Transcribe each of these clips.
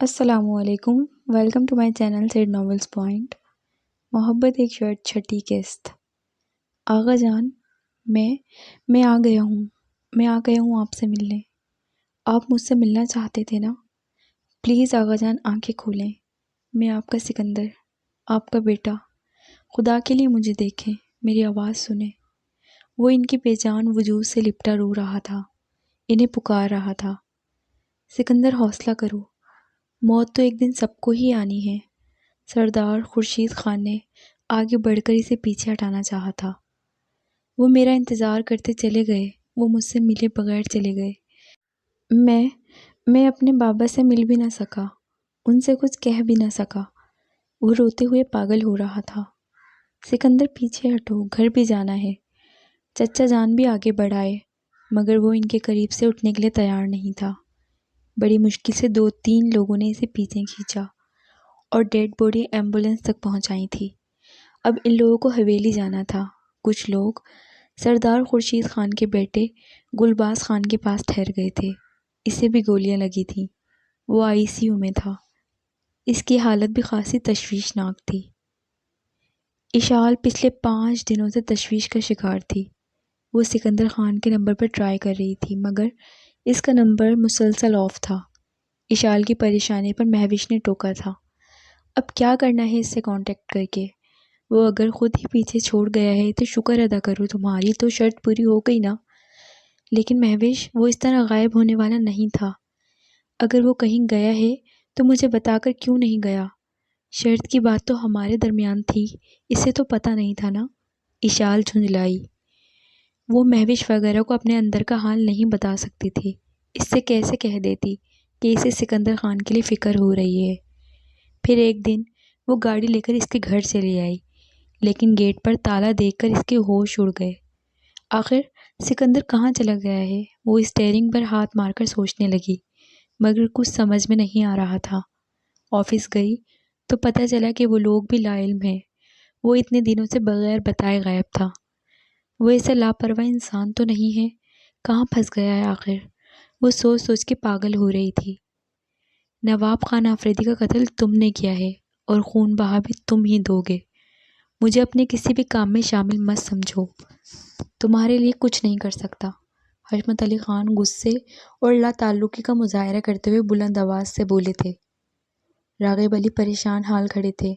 السلام علیکم، welcome to my channel Sad Novels Point. محبت ایک شرط چھٹی قسط۔ آغا جان، میں آ گیا ہوں آپ سے ملنے۔ آپ مجھ سے ملنا چاہتے تھے نا؟ پلیز آغا جان آنکھیں کھولیں۔ میں آپ کا سکندر، آپ کا بیٹا۔ خدا کے لیے مجھے دیکھیں، میری آواز سنیں۔ وہ ان کی بے جان وجود سے لپٹا رو رہا تھا، انہیں پکار رہا تھا۔ سکندر حوصلہ کرو، موت تو ایک دن سب کو ہی آنی ہے۔ سردار خورشید خان نے آگے بڑھ کر اسے پیچھے ہٹانا چاہا تھا۔ وہ میرا انتظار کرتے چلے گئے، وہ مجھ سے ملے بغیر چلے گئے۔ میں اپنے بابا سے مل بھی نہ سکا، ان سے کچھ کہہ بھی نہ سکا۔ وہ روتے ہوئے پاگل ہو رہا تھا۔ سکندر پیچھے ہٹو، گھر بھی جانا ہے۔ چچا جان بھی آگے بڑھ آئے، مگر وہ ان کے قریب سے اٹھنے کے لیے تیار نہیں تھا۔ بڑی مشکل سے 2-3 لوگوں نے اسے پیچھے کھینچا اور ڈیڈ باڈی ایمبولینس تک پہنچائی تھی۔ اب ان لوگوں کو حویلی جانا تھا۔ کچھ لوگ سردار خورشید خان کے بیٹے گلباز خان کے پاس ٹھہر گئے تھے، اسے بھی گولیاں لگی تھیں۔ وہ ICU میں تھا، اس کی حالت بھی خاصی تشویشناک تھی۔ اشال پچھلے 5 دنوں سے تشویش کا شکار تھی۔ وہ سکندر خان کے نمبر پر ٹرائی کر رہی تھی، مگر اس کا نمبر مسلسل آف تھا۔ اشال کی پریشانی پر مہوش نے ٹوکا تھا، اب کیا کرنا ہے اس سے کانٹیکٹ کر کے؟ وہ اگر خود ہی پیچھے چھوڑ گیا ہے تو شکر ادا کرو، تمہاری تو شرط پوری ہو گئی نا۔ لیکن مہوش، وہ اس طرح غائب ہونے والا نہیں تھا۔ اگر وہ کہیں گیا ہے تو مجھے بتا کر کیوں نہیں گیا؟ شرط کی بات تو ہمارے درمیان تھی، اسے تو پتہ نہیں تھا نا؟ اشال جھنجھلائی۔ وہ مہوش وغیرہ کو اپنے اندر کا حال نہیں بتا سکتی تھی، اس سے کیسے کہہ دیتی کہ اسے سکندر خان کے لیے فکر ہو رہی ہے۔ پھر ایک دن وہ گاڑی لے کر اس کے گھر چلی آئی، لیکن گیٹ پر تالا دیکھ کر اس کے ہوش اڑ گئے۔ آخر سکندر کہاں چلا گیا ہے؟ وہ اسٹیئرنگ پر ہاتھ مار کر سوچنے لگی، مگر کچھ سمجھ میں نہیں آ رہا تھا۔ آفس گئی تو پتہ چلا کہ وہ لوگ بھی لا علم ہیں۔ وہ اتنے دنوں سے بغیر بتائے غائب تھا۔ وہ ایسا لاپرواہ انسان تو نہیں ہے؟ کہاں پھنس گیا ہے آخر؟ وہ سوچ سوچ کے پاگل ہو رہی تھی۔ نواب خان آفریدی کا قتل تم نے کیا ہے اور خون بہا بھی تم ہی دو گے۔ مجھے اپنے کسی بھی کام میں شامل مت سمجھو، تمہارے لیے کچھ نہیں کر سکتا۔ حشمت علی خان غصے اور لا تعلقی کا مظاہرہ کرتے ہوئے بلند آواز سے بولے تھے۔ راغب علی پریشان حال کھڑے تھے۔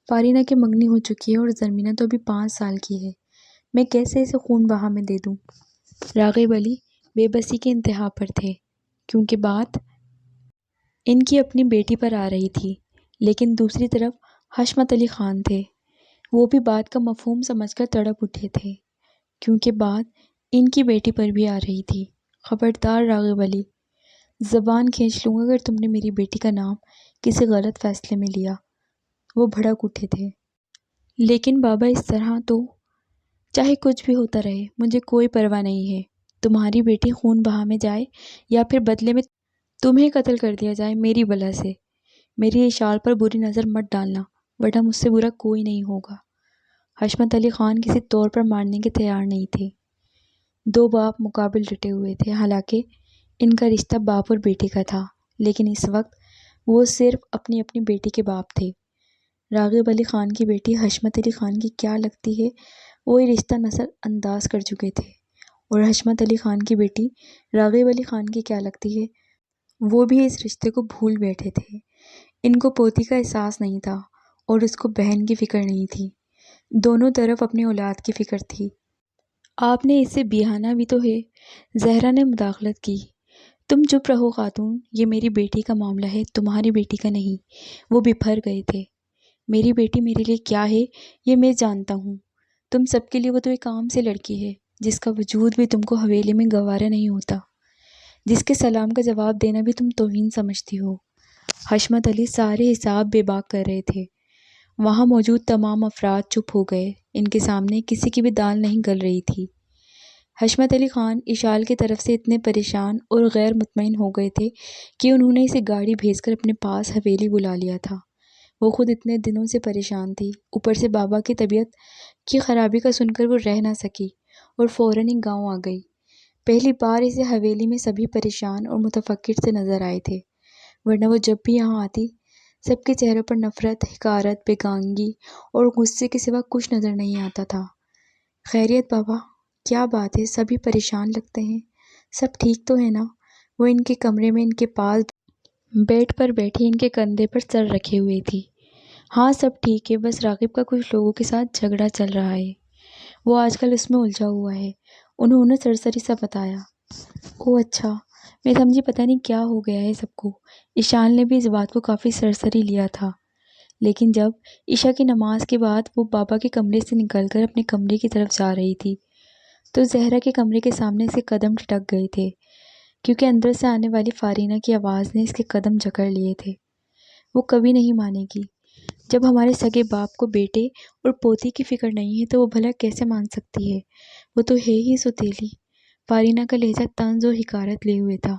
فارینہ کی منگنی ہو چکی ہے اور زرمینہ تو ابھی 5 سال کی ہے، میں کیسے اسے خون بہا میں دے دوں؟ راغب علی بے بسی کے انتہا پر تھے، کیونکہ بات ان کی اپنی بیٹی پر آ رہی تھی، لیکن دوسری طرف حشمت علی خان تھے، وہ بھی بات کا مفہوم سمجھ کر تڑپ اٹھے تھے، کیونکہ بات ان کی بیٹی پر بھی آ رہی تھی۔ خبردار راغب علی، زبان کھینچ لوں گا اگر تم نے میری بیٹی کا نام کسی غلط فیصلے میں لیا۔ وہ بھڑک اٹھے تھے۔ لیکن بابا اس طرح تو، چاہے کچھ بھی ہوتا رہے مجھے کوئی پرواہ نہیں ہے، تمہاری بیٹی خون بہا میں جائے یا پھر بدلے میں تمہیں قتل کر دیا جائے میری بلا سے۔ میری اشال پر بری نظر مت ڈالنا، ورنہ مجھ سے برا کوئی نہیں ہوگا۔ حشمت علی خان کسی طور پر ماننے کے تیار نہیں تھے۔ 2 باپ مقابل ڈٹے ہوئے تھے، حالانکہ ان کا رشتہ باپ اور بیٹی کا تھا، لیکن اس وقت وہ صرف اپنی بیٹی کے باپ تھے۔ راغب علی خان کی بیٹی حشمت علی خان کی کیا لگتی ہے، وہ یہ رشتہ نظر انداز کر چکے تھے، اور حشمت علی خان کی بیٹی راغب علی خان کی کیا لگتی ہے، وہ بھی اس رشتے کو بھول بیٹھے تھے۔ ان کو پوتی کا احساس نہیں تھا اور اس کو بہن کی فکر نہیں تھی، دونوں طرف اپنی اولاد کی فکر تھی۔ آپ نے اسے بیاہنا بھی تو ہے۔ زہرا نے مداخلت کی۔ تم چپ رہو خاتون، یہ میری بیٹی کا معاملہ ہے، تمہاری بیٹی کا نہیں۔ وہ بپھر گئے تھے۔ میری بیٹی میرے لیے کیا ہے یہ میں جانتا ہوں، تم سب کے لیے وہ تو ایک عام سی لڑکی ہے، جس کا وجود بھی تم کو حویلی میں گوارا نہیں ہوتا، جس کے سلام کا جواب دینا بھی تم توہین سمجھتی ہو۔ حشمت علی سارے حساب بے باک کر رہے تھے۔ وہاں موجود تمام افراد چپ ہو گئے، ان کے سامنے کسی کی بھی دال نہیں گل رہی تھی۔ حشمت علی خان اشال کی طرف سے اتنے پریشان اور غیر مطمئن ہو گئے تھے کہ انہوں نے اسے گاڑی بھیج کر اپنے پاس حویلی بلا لیا تھا۔ وہ خود اتنے دنوں سے پریشان تھی، اوپر سے بابا کی طبیعت کی خرابی کا سن کر وہ رہ نہ سکی اور فوراً ہی گاؤں آ گئی۔ پہلی بار اسے حویلی میں سبھی پریشان اور متفکر سے نظر آئے تھے۔ ورنہ وہ جب بھی یہاں آتی سب کے چہروں پر نفرت، حقارت، بیگانگی اور غصے کے سوا کچھ نظر نہیں آتا تھا۔ خیریت بابا؟ کیا بات ہے، سبھی پریشان لگتے ہیں، سب ٹھیک تو ہے نا؟ وہ ان کے کمرے میں ان کے پاس بیڈ پر بیٹھی ان کے کندھے پر سر رکھے ہوئے تھی۔ ہاں سب ٹھیک ہے، بس راغب کا کچھ لوگوں کے ساتھ جھگڑا چل رہا ہے، وہ آج کل اس میں الجھا ہوا ہے، انہوں نے سرسری سا بتایا۔ اوہ اچھا، میں سمجھی پتہ نہیں کیا ہو گیا ہے سب کو۔ ایشان نے بھی اس بات کو کافی سرسری لیا تھا، لیکن جب عشاء کی نماز کے بعد وہ بابا کے کمرے سے نکل کر اپنے کمرے کی طرف جا رہی تھی تو زہرا کے کمرے کے سامنے سے قدم ٹھٹک گئے تھے، کیونکہ اندر سے آنے والی فارینہ کی آواز نے اس کے قدم جکڑ لیے تھے۔ وہ کبھی نہیں مانے گی، جب ہمارے سگے باپ کو بیٹے اور پوتی کی فکر نہیں ہے تو وہ بھلا کیسے مان سکتی ہے؟ وہ تو ہے ہی سوتیلی۔ فارینہ کا لہجہ طنز اور حقارت لیے ہوئے تھا۔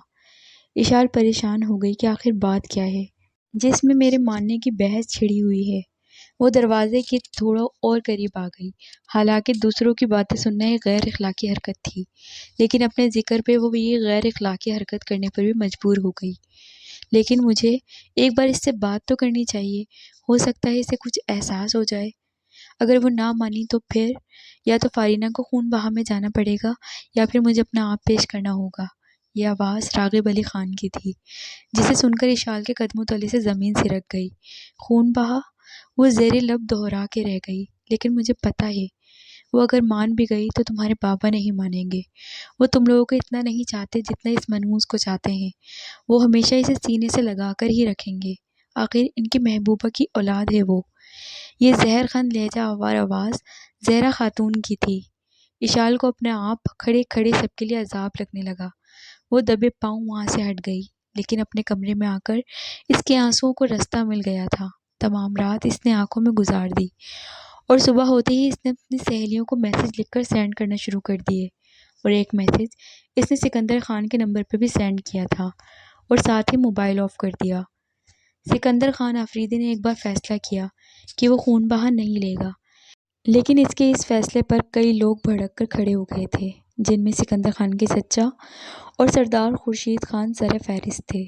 اشار پریشان ہو گئی کہ آخر بات کیا ہے جس میں میرے ماننے کی بحث چھڑی ہوئی ہے۔ وہ دروازے کے تھوڑا اور قریب آ گئی، حالانکہ دوسروں کی باتیں سننا ایک غیر اخلاقی حرکت تھی، لیکن اپنے ذکر پہ وہ یہ غیر اخلاقی حرکت کرنے پر بھی مجبور ہو گئی۔ لیکن مجھے ایک بار اس سے بات تو کرنی چاہیے، ہو سکتا ہے اسے کچھ احساس ہو جائے۔ اگر وہ نہ مانی تو پھر یا تو فارینہ کو خون بہا میں جانا پڑے گا یا پھر مجھے اپنا آپ پیش کرنا ہوگا۔ یہ آواز راغب علی خان کی تھی، جسے سن کر اشال کے قدموں تلے سے زمین سرک گئی۔ خون بہا؟ وہ زیر لب دہرا کے رہ گئی۔ لیکن مجھے پتہ ہے وہ اگر مان بھی گئی تو تمہارے بابا نہیں مانیں گے، وہ تم لوگوں کو اتنا نہیں چاہتے جتنا اس منحوس کو چاہتے ہیں، وہ ہمیشہ اسے سینے سے لگا کر ہی رکھیں گے، آخر ان کی محبوبہ کی اولاد ہے وہ۔ یہ زہر خند لہجہ آور آواز زہرا خاتون کی تھی۔ اشال کو اپنے آپ کھڑے کھڑے سب کے لیے عذاب لگنے لگا۔ وہ دبے پاؤں وہاں سے ہٹ گئی، لیکن اپنے کمرے میں آ کر اس کے آنسوؤں کو رستہ مل گیا تھا۔ تمام رات اس نے آنکھوں میں گزار دی اور صبح ہوتے ہی اس نے اپنی سہیلیوں کو میسج لکھ کر سینڈ کرنا شروع کر دیے، اور ایک میسج اس نے سکندر خان کے نمبر پہ بھی سینڈ کیا تھا اور ساتھ ہی موبائل آف کر دیا۔ سکندر خان آفریدی نے ایک بار فیصلہ کیا کہ وہ خون بہا نہیں لے گا، لیکن اس کے اس فیصلے پر کئی لوگ بھڑک کر کھڑے ہو گئے تھے، جن میں سکندر خان کے چچا اور سردار خورشید خان سر فہرست تھے۔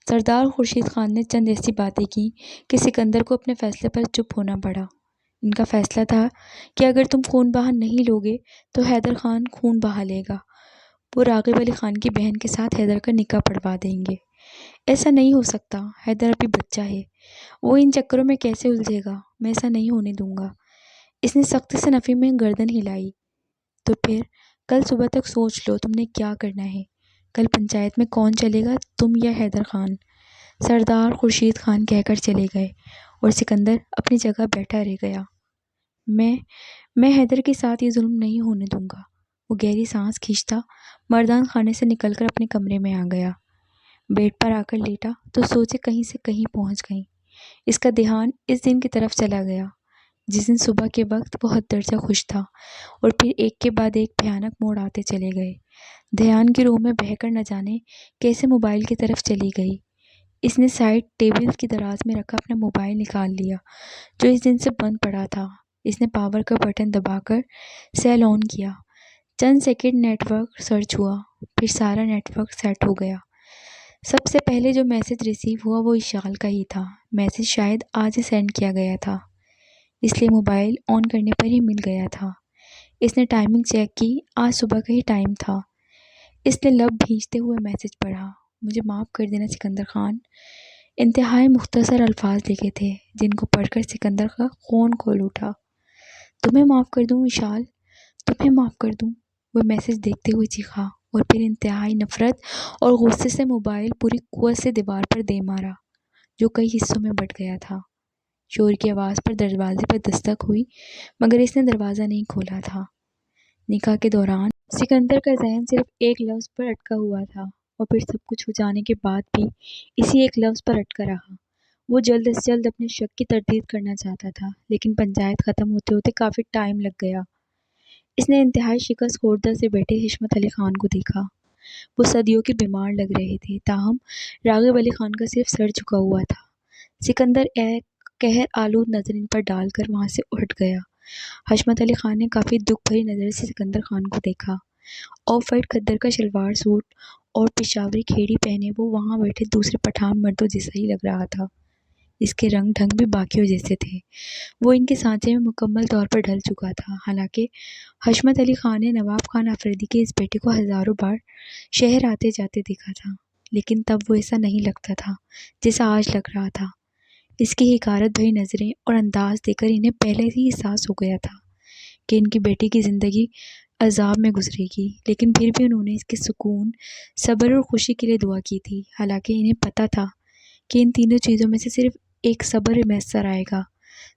سردار خورشید خان نے چند ایسی باتیں کی کہ سکندر کو اپنے فیصلے پر چپ ہونا پڑا۔ ان کا فیصلہ تھا کہ اگر تم خون بہا نہیں لوگے تو حیدر خان خون بہا لے گا، وہ راغب علی خان کی بہن کے ساتھ حیدر کا نکاح پڑھوا دیں گے۔ ایسا نہیں ہو سکتا، حیدر ابھی بچہ ہے، وہ ان چکروں میں کیسے الجھے گا، میں ایسا نہیں ہونے دوں گا۔ اس نے سختی سے نفی میں گردن ہلائی۔ تو پھر کل صبح تک سوچ لو تم نے کیا کرنا ہے، کل پنچایت میں کون چلے گا، تم یا حیدر خان؟ سردار خورشید خان کہہ کر چلے گئے اور سکندر اپنی جگہ بیٹھا رہ گیا۔ میں حیدر کے ساتھ یہ ظلم نہیں ہونے دوں گا۔ وہ گہری سانس کھینچتا مردان خانے سے نکل کر اپنے کمرے میں آ گیا۔ بیڈ پر آ کر لیٹا تو سوچے کہیں سے کہیں پہنچ گئیں۔ اس کا دھیان اس دن کی طرف چلا گیا جس دن صبح کے وقت وہ حد درجہ خوش تھا، اور پھر ایک کے بعد ایک بھیانک موڑ آتے چلے گئے۔ دھیان کی روح میں بہہ کر نہ جانے کیسے موبائل کی طرف چلی گئی۔ اس نے سائڈ ٹیبل کی دراز میں رکھا اپنا موبائل نکال لیا جو اس دن سے بند پڑا تھا۔ اس نے پاور کا بٹن دبا کر سیل آن کیا۔ چند سیکنڈ نیٹ ورک سرچ ہوا، پھر سارا نیٹ ورک سیٹ ہو گیا۔ سب سے پہلے جو میسج ریسیو ہوا وہ اشال کا ہی تھا۔ میسج شاید آج ہی سینڈ کیا گیا تھا، اس لیے موبائل آن کرنے پر ہی مل گیا تھا۔ اس نے ٹائمنگ چیک کی، آج صبح کا ہی ٹائم تھا۔ اس نے لب بھینچتے ہوئے میسج پڑھا، مجھے معاف کر دینا سکندر خان۔ انتہائی مختصر الفاظ لکھے تھے جن کو پڑھ کر سکندر کا خون کھول اٹھا۔ تمہیں معاف کر دوں اشال، تمہیں معاف کر دوں، وہ میسج دیکھتے ہوئے چیخا، اور پھر انتہائی نفرت اور غصے سے موبائل پوری قوت سے دیوار پر دے مارا جو کئی حصوں میں بٹ گیا تھا۔ شور کی آواز پر دروازے پر دستک ہوئی مگر اس نے دروازہ نہیں کھولا تھا۔ نکاح کے دوران سکندر کا ذہن صرف ایک لفظ پر اٹکا ہوا تھا، اور پھر سب کچھ ہو جانے کے بعد بھی اسی ایک لفظ پر اٹکا رہا۔ وہ جلد از جلد اپنے شک کی تردید کرنا چاہتا تھا، لیکن پنچایت ختم ہوتے ہوتے کافی ٹائم لگ گیا۔ اس نے انتہائی شکست خوردہ سے بیٹھے حشمت علی خان کو دیکھا۔ وہ صدیوں کے بیمار لگ رہے تھے، تاہم راغب علی خان کا صرف سر جھکا ہوا تھا۔ سکندر ایک قہر آلود نظر ان پر ڈال کر وہاں سے اٹھ گیا۔ حشمت علی خان نے کافی دکھ بھری نظر سے سکندر خان کو دیکھا۔ آف وائٹ کھدر کا شلوار سوٹ اور پشاوری کھیڑی پہنے وہ وہاں بیٹھے دوسرے پٹھان مردوں جیسا ہی لگ رہا تھا۔ اس کے رنگ ڈھنگ بھی باقیوں جیسے تھے۔ وہ ان کے سانچے میں مکمل طور پر ڈھل چکا تھا۔ حالانکہ حشمت علی خان نے نواب خان افریدی کے اس بیٹے کو ہزاروں بار شہر آتے جاتے دیکھا تھا، لیکن تب وہ ایسا نہیں لگتا تھا جیسا آج لگ رہا تھا۔ اس کی حقارت بھری نظریں اور انداز دیکھ کر انہیں پہلے ہی احساس ہو گیا تھا کہ ان کی بیٹی کی زندگی عذاب میں گزرے گی، لیکن پھر بھی انہوں نے اس کے سکون، صبر اور خوشی کے لیے دعا کی تھی۔ حالانکہ انہیں پتہ تھا کہ ان تینوں چیزوں میں سے صرف ایک صبر میسر آئے گا،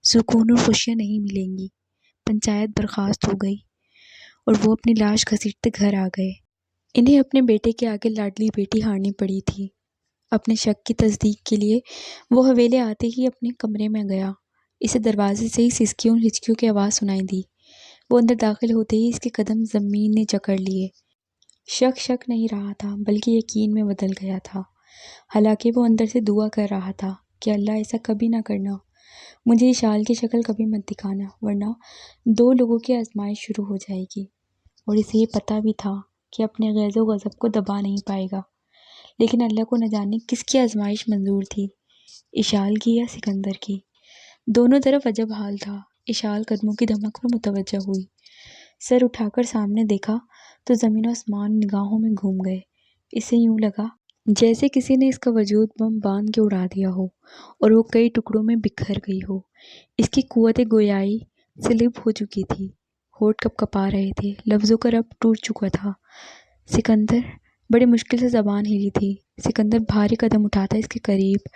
سکون اور خوشیاں نہیں ملیں گی۔ پنچایت برخاست ہو گئی اور وہ اپنی لاش گھسیٹتے گھر آ گئے۔ انہیں اپنے بیٹے کے آگے لاڈلی بیٹی ہارنی پڑی تھی۔ اپنے شک کی تصدیق کے لیے وہ حویلے آتے ہی اپنے کمرے میں گیا۔ اسے دروازے سے ہی سسکیوں اور ہچکیوں کی آواز سنائی دی۔ وہ اندر داخل ہوتے ہی اس کے قدم زمین نے جکڑ لیے۔ شک نہیں رہا تھا بلکہ یقین میں بدل گیا تھا۔ حالانکہ وہ اندر سے دعا کر رہا تھا کہ اللہ ایسا کبھی نہ کرنا، مجھے اشال کی شکل کبھی مت دکھانا، ورنہ دو لوگوں کی آزمائش شروع ہو جائے گی۔ اور اسے یہ پتہ بھی تھا کہ اپنے غیظ و غضب کو دبا نہیں پائے گا، لیکن اللہ کو نہ جانے کس کی آزمائش منظور تھی، اشال کی یا سکندر کی۔ دونوں طرف عجب حال تھا۔ اشال قدموں کی دھمک پر متوجہ ہوئی، سر اٹھا کر سامنے دیکھا تو زمین و آسمان نگاہوں میں گھوم گئے۔ اسے یوں لگا جیسے کسی نے اس کا وجود بم باندھ کے اڑا دیا ہو اور وہ کئی ٹکڑوں میں بکھر گئی ہو۔ اس کی قوت گویائی سلب ہو چکی تھی، ہونٹ کپ کپا رہے تھے، لفظوں کا ربط ٹوٹ چکا تھا۔ سکندر، بڑی مشکل سے زبان ہلی تھی۔ سکندر بھاری قدم اٹھاتا اس کے قریب،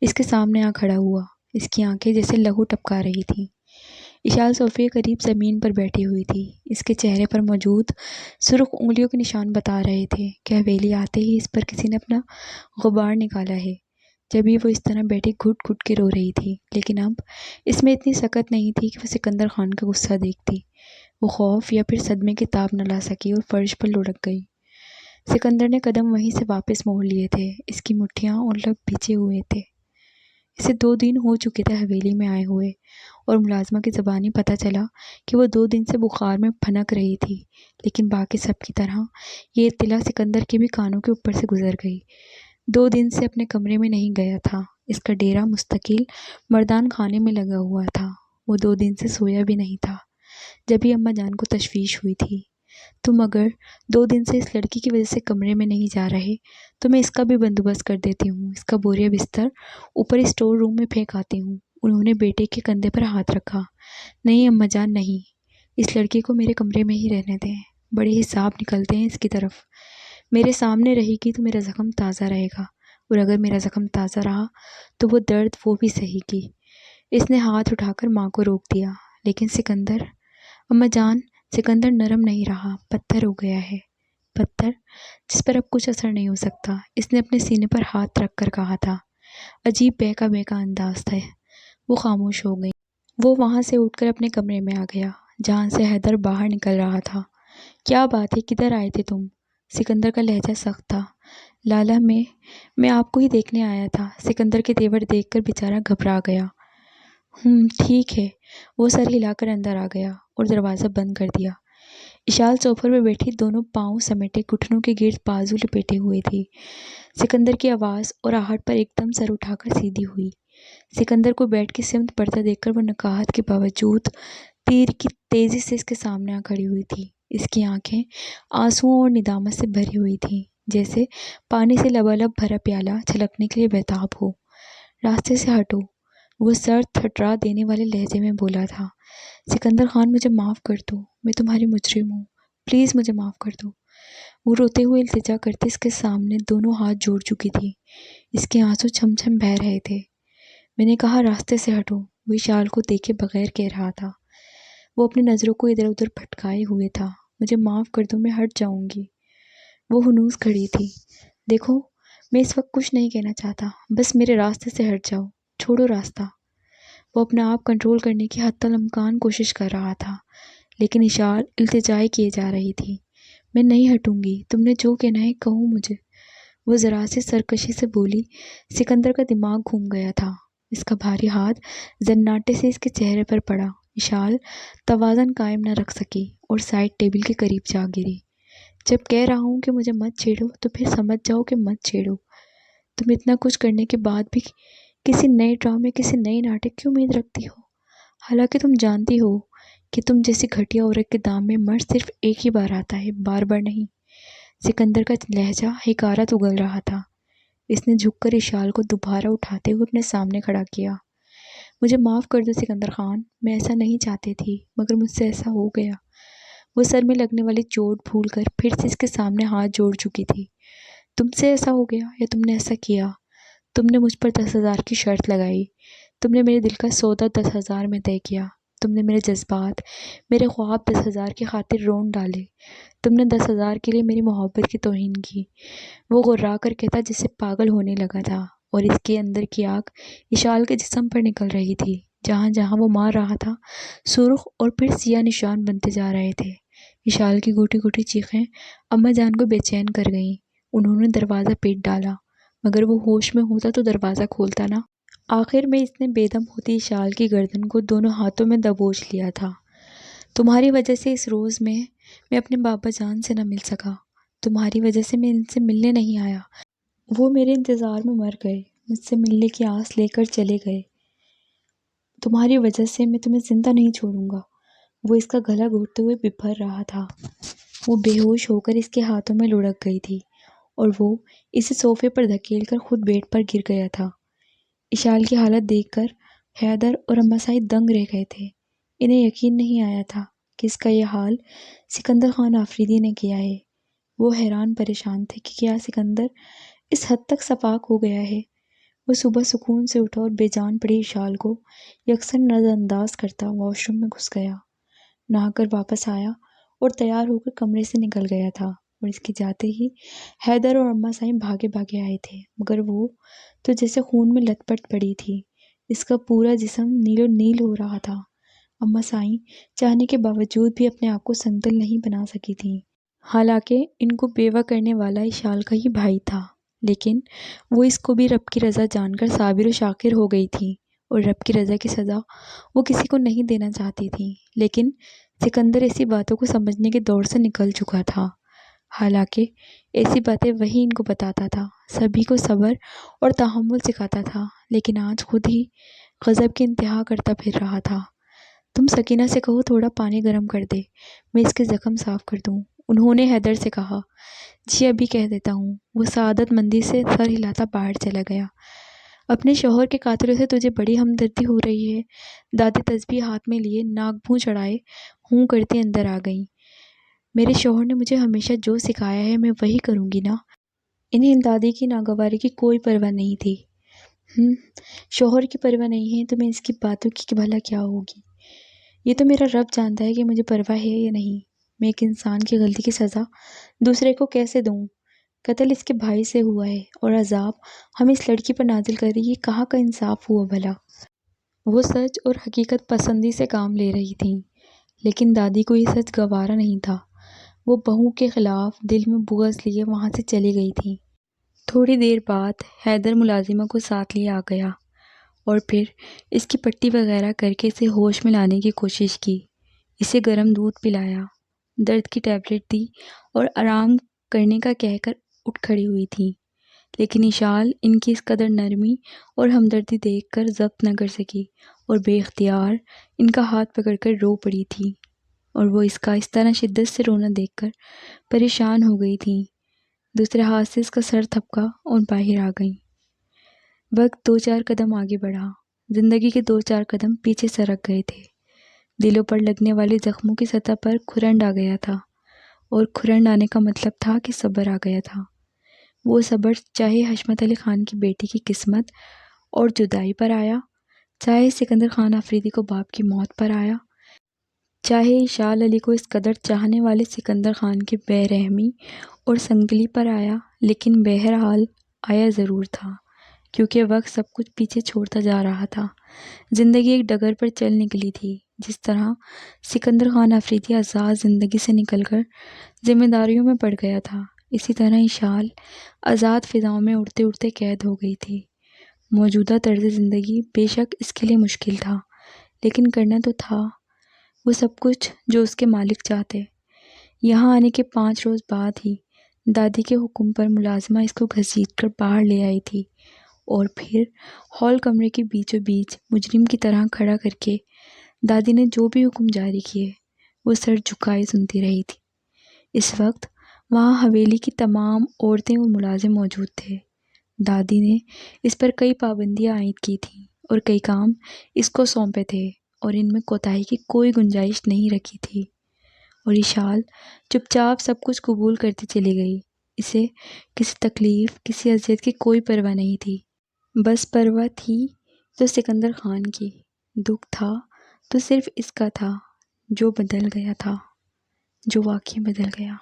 اس کے سامنے آ کھڑا ہوا۔ اس کی آنکھیں جیسے لہو ٹپکا رہی تھیں۔ اشال صوفے کے قریب زمین پر بیٹھی ہوئی تھی۔ اس کے چہرے پر موجود سرخ انگلیوں کے نشان بتا رہے تھے کہ حویلی آتے ہی اس پر کسی نے اپنا غبار نکالا ہے۔ جبھی وہ اس طرح بیٹھی گھٹ گھٹ کے رو رہی تھی، لیکن اب اس میں اتنی سکت نہیں تھی کہ وہ سکندر خان کا غصہ دیکھتی۔ وہ خوف یا پھر صدمے کی تاب نہ لا سکی اور فرش پر لڑک گئی۔ سکندر نے قدم وہیں سے واپس موڑ لیے تھے۔ اس کی مٹھیاں اور لب بھیجے ہوئے تھے۔ اسے 2 دن ہو چکے تھے حویلی میں آئے ہوئے، اور ملازمہ کی زبانی پتہ چلا کہ وہ 2 دن سے بخار میں پھنک رہی تھی، لیکن باقی سب کی طرح یہ اطلاع سکندر کے بھی کانوں کے اوپر سے گزر گئی۔ 2 دن سے اپنے کمرے میں نہیں گیا تھا۔ اس کا ڈیرا مستقل مردان خانے میں لگا ہوا تھا۔ وہ 2 دن سے سویا بھی نہیں تھا۔ جبھی اماں جان کو تشویش ہوئی تھی، تم اگر 2 دن سے اس لڑکی کی وجہ سے کمرے میں نہیں جا رہے تو میں اس کا بھی بندوبست کر دیتی ہوں، اس کا بوریا بستر اوپر اسٹور روم میں پھینک آتی ہوں۔ انہوں نے بیٹے کے کندھے پر ہاتھ رکھا۔ نہیں اماں جان، نہیں، اس لڑکی کو میرے کمرے میں ہی رہنے دیں۔ بڑے حساب نکلتے ہیں اس کی طرف۔ میرے سامنے رہے گی تو میرا زخم تازہ رہے گا، اور اگر میرا زخم تازہ رہا تو وہ درد وہ بھی سہے گی۔ اس نے ہاتھ اٹھا کر ماں کو روک دیا۔ لیکن سکندر، اماں جان، سکندر نرم نہیں رہا، پتھر ہو گیا ہے، پتھر جس پر اب کچھ اثر نہیں ہو سکتا۔ اس نے اپنے سینے پر ہاتھ رکھ کر کہا تھا۔ عجیب بہکا بہکا انداز تھا۔ وہ خاموش ہو گئی۔ وہ وہاں سے اٹھ کر اپنے کمرے میں آ گیا جہاں سے حیدر باہر نکل رہا تھا۔ کیا بات ہے، کدھر آئے تھے تم؟ سکندر کا لہجہ سخت تھا۔ لالا، میں آپ کو ہی دیکھنے آیا تھا۔ سکندر کے تیور دیکھ کر بیچارہ گھبرا گیا۔ ٹھیک ہے۔ وہ سر ہلا کر اندر آ گیا اور دروازہ بند کر دیا۔ اشال سوفر پہ بیٹھی دونوں پاؤں سمیٹے گھٹنوں کے گرد بازو لپیٹے ہوئے تھی۔ سکندر کی آواز اور آہٹ پر ایک دم سر اٹھا کر سیدھی ہوئی۔ سکندر کو بیڈ کی سمت بڑھتا دیکھ کر وہ نقاہت کے باوجود تیر کی تیزی سے اس کے سامنے آ کھڑی ہوئی تھی۔ اس کی آنکھیں آنسوؤں اور ندامت سے بھری ہوئی تھیں، جیسے پانی سے لبالب بھرا پیالہ چھلکنے کے لیے بیتاب ہو۔ راستے سے ہٹو، وہ سر تھرا دینے والے لہجے میں بولا تھا۔ سکندر خان، مجھے معاف کر دو، میں تمہاری مجرم ہوں، پلیز مجھے معاف کر دو۔ وہ روتے ہوئے التجا کرتے اس کے سامنے دونوں ہاتھ جوڑ چکی تھی۔ اس کے آنسو چھم چھم بہہ رہے تھے۔ میں نے کہا راستے سے ہٹو، وہ اشال کو دیکھے بغیر کہہ رہا تھا۔ وہ اپنی نظروں کو ادھر ادھر بھٹکائے ہوئے تھا۔ مجھے معاف کر دو، میں ہٹ جاؤں گی۔ وہ ہنوز کھڑی تھی۔ دیکھو، میں اس وقت کچھ نہیں کہنا چاہتا، بس میرے راستے سے ہٹ جاؤ، چھوڑو راستہ۔ وہ اپنا آپ کنٹرول کرنے کی حتی الامکان کوشش کر رہا تھا، لیکن اشال التجائے کیے جا رہی تھی۔ میں نہیں ہٹوں گی، تم نے جو کہنا ہے کہو مجھے، وہ ذرا سی سرکشی سے بولی۔ سکندر کا دماغ گھوم گیا تھا۔ اس کا بھاری ہاتھ زناٹے سے اس کے چہرے پر پڑا۔ اشال توازن قائم نہ رکھ سکی اور سائڈ ٹیبل کے قریب جا گری۔ جب کہہ رہا ہوں کہ مجھے مت چھیڑو تو پھر سمجھ جاؤ کہ مت چھیڑو۔ تم اتنا کچھ کرنے کے بعد بھی کسی نئے ڈرامے، کسی نئے ناٹک کی امید رکھتی ہو، حالانکہ تم جانتی ہو کہ تم جیسی گھٹیا عورت کے دام میں مرد صرف ایک ہی بار آتا ہے، بار بار نہیں۔ سکندر کا لہجہ حقارت اگل رہا تھا۔ اس نے جھک کر اشال کو دوبارہ اٹھاتے ہوئے اپنے سامنے کھڑا کیا۔ مجھے معاف کر دو سکندر خان، میں ایسا نہیں چاہتی تھی، مگر مجھ سے ایسا ہو گیا۔ وہ سر میں لگنے والی چوٹ بھول کر پھر سے اس کے سامنے ہاتھ جوڑ چکی تھی۔ تم سے ایسا ہو گیا یا تم نے ایسا کیا؟ تم نے مجھ پر 10,000 کی شرط لگائی، تم نے میرے دل کا سودا 10,000 میں طے کیا، تم نے میرے جذبات، میرے خواب 10,000 کی خاطر رون ڈالے، تم نے 10,000 کے لیے میری محبت کی توہین کی۔ وہ غرا کر کہتا جس سے پاگل ہونے لگا تھا، اور اس کے اندر کی آگ اشال کے جسم پر نکل رہی تھی۔ جہاں جہاں وہ مار رہا تھا سرخ اور پھر سیاہ نشان بنتے جا رہے تھے۔ اشال کی گھوٹی گھوٹی چیخیں اماں جان کو بے چین کر گئیں۔ انہوں نے دروازہ پیٹ ڈالا، مگر وہ ہوش میں ہوتا تو دروازہ کھولتا نہ۔ آخر میں اس نے بے دم ہوتی اشال کی گردن کو دونوں ہاتھوں میں دبوچ لیا تھا۔ تمہاری وجہ سے اس روز میں اپنے بابا جان سے نہ مل سکا، تمہاری وجہ سے میں ان سے ملنے نہیں آیا۔ وہ میرے انتظار میں مر گئے، مجھ سے ملنے کی آس لے کر چلے گئے۔ تمہاری وجہ سے میں تمہیں زندہ نہیں چھوڑوں گا۔ وہ اس کا گلا گھونٹتے ہوئے ببھر رہا تھا۔ وہ بے ہوش ہو کر اس کے ہاتھوں میں لڑک گئی تھی اور وہ اسے صوفے پر دھکیل کر خود بیڈ پر گر گیا تھا۔ اشال کی حالت دیکھ کر حیدر اور اماں سعید دنگ رہ گئے تھے۔ انہیں یقین نہیں آیا تھا کہ اس کا یہ حال سکندر خان آفریدی نے کیا ہے۔ وہ حیران پریشان تھے کہ کیا سکندر اس حد تک سفاک ہو گیا ہے۔ وہ صبح سکون سے اٹھا اور بے جان پڑی اشال کو یکسر نظر انداز کرتا واش روم میں گھس گیا، نہا کر واپس آیا اور تیار ہو کر کمرے سے نکل گیا تھا، اور اس کے جاتے ہی حیدر اور اماں صاحب بھاگے بھاگے آئے تھے، مگر وہ تو جیسے خون میں لت پت پڑی تھی۔ اس کا پورا جسم نیل و نیل ہو رہا تھا۔ اماں صاحب چاہنے کے باوجود بھی اپنے آپ کو سنتل نہیں بنا سکی تھیں، حالانکہ ان کو بیوہ کرنے والا اشال کا ہی بھائی تھا، لیکن وہ اس کو بھی رب کی رضا جان کر صابر و شاکر ہو گئی تھی، اور رب کی رضا کی سزا وہ کسی کو نہیں دینا چاہتی تھی۔ لیکن سکندر ایسی باتوں کو سمجھنے کے دور سے نکل چکا تھا، حالانکہ ایسی باتیں وہی ان کو بتاتا تھا، سبھی کو صبر اور تحمل سکھاتا تھا، لیکن آج خود ہی غضب کی انتہا کرتا پھر رہا تھا۔ تم سکینہ سے کہو تھوڑا پانی گرم کر دے، میں اس کے زخم صاف کر دوں، انہوں نے حیدر سے کہا۔ جی ابھی کہہ دیتا ہوں، وہ سعادت مندی سے سر ہلاتا باہر چلا گیا۔ اپنے شوہر کے قاتلوں سے تجھے بڑی ہمدردی ہو رہی ہے؟ دادی تسبیح ہاتھ میں لیے ناک بھوں چڑھائے ہوں کرتی اندر آ گئیں۔ میرے شوہر نے مجھے ہمیشہ جو سکھایا ہے میں وہی کروں گی نا۔ انہیں دادی کی ناگواری کی کوئی پرواہ نہیں تھی۔ شوہر کی پرواہ نہیں ہے تو میں اس کی باتوں کی بھلا کیا ہوگی؟ یہ تو میرا رب جانتا ہے کہ مجھے پرواہ ہے یا نہیں۔ میں ایک انسان کی غلطی کی سزا دوسرے کو کیسے دوں؟ قتل اس کے بھائی سے ہوا ہے اور عذاب ہم اس لڑکی پر نازل کر رہی، یہ کہاں کا انصاف ہوا بھلا؟ وہ سچ اور حقیقت پسندی سے کام لے رہی تھیں، لیکن دادی کو یہ سچ گوارا نہیں تھا۔ وہ بہو کے خلاف دل میں بغض لیے وہاں سے چلی گئی تھی۔ تھوڑی دیر بعد حیدر ملازمہ کو ساتھ لیے آ گیا اور پھر اس کی پٹی وغیرہ کر کے اسے ہوش میں لانے کی کوشش کی۔ اسے گرم دودھ پلایا، درد کی ٹیبلٹ دی اور آرام کرنے کا کہہ کر اٹھ کھڑی ہوئی تھی، لیکن اشال ان کی اس قدر نرمی اور ہمدردی دیکھ کر ضبط نہ کر سکی اور بے اختیار ان کا ہاتھ پکڑ کر رو پڑی تھی، اور وہ اس کا اس طرح شدت سے رونا دیکھ کر پریشان ہو گئی تھیں۔ دوسرے ہاتھ سے اس کا سر تھپکا اور باہر آ گئیں۔ وقت 2-4 قدم آگے بڑھا، زندگی کے 2-4 قدم پیچھے سرک گئے تھے۔ دلوں پر لگنے والے زخموں کی سطح پر کھرنڈ آ گیا تھا، اور کھرنڈ آنے کا مطلب تھا کہ صبر آ گیا تھا۔ وہ صبر چاہے حشمت علی خان کی بیٹی کی قسمت اور جدائی پر آیا، چاہے سکندر خان آفریدی کو باپ کی موت پر آیا، چاہے اشال علی کو اس قدر چاہنے والے سکندر خان کی بے رحمی اور سنگلی پر آیا، لیکن بہرحال آیا ضرور تھا، کیونکہ وقت سب کچھ پیچھے چھوڑتا جا رہا تھا۔ زندگی ایک ڈگر پر چل نکلی تھی۔ جس طرح سکندر خان آفریدی آزاد زندگی سے نکل کر ذمہ داریوں میں پڑ گیا تھا، اسی طرح اشال آزاد فضاؤں میں اڑتے اڑتے قید ہو گئی تھی۔ موجودہ طرز زندگی بے شک اس کے لیے مشکل تھا، لیکن کرنا تو تھا وہ سب کچھ جو اس کے مالک چاہتے۔ یہاں آنے کے 5 روز بعد ہی دادی کے حکم پر ملازمہ اس کو گھسیٹ کر باہر لے آئی تھی، اور پھر ہال کمرے کے بیچوں بیچ مجرم کی طرح کھڑا کر کے دادی نے جو بھی حکم جاری کیے وہ سر جھکائے سنتی رہی تھی۔ اس وقت وہاں حویلی کی تمام عورتیں اور ملازم موجود تھے۔ دادی نے اس پر کئی پابندیاں عائد کی تھیں اور کئی کام اس کو سونپے تھے، اور ان میں کوتاہی کی کوئی گنجائش نہیں رکھی تھی، اور اشال چپ چاپ سب کچھ قبول کرتی چلی گئی۔ اسے کسی تکلیف، کسی اذیت کی کوئی پرواہ نہیں تھی۔ بس پرواہ تھی تو سکندر خان کی، دکھ تھا تو صرف اس کا تھا جو بدل گیا تھا، جو واقعی بدل گیا۔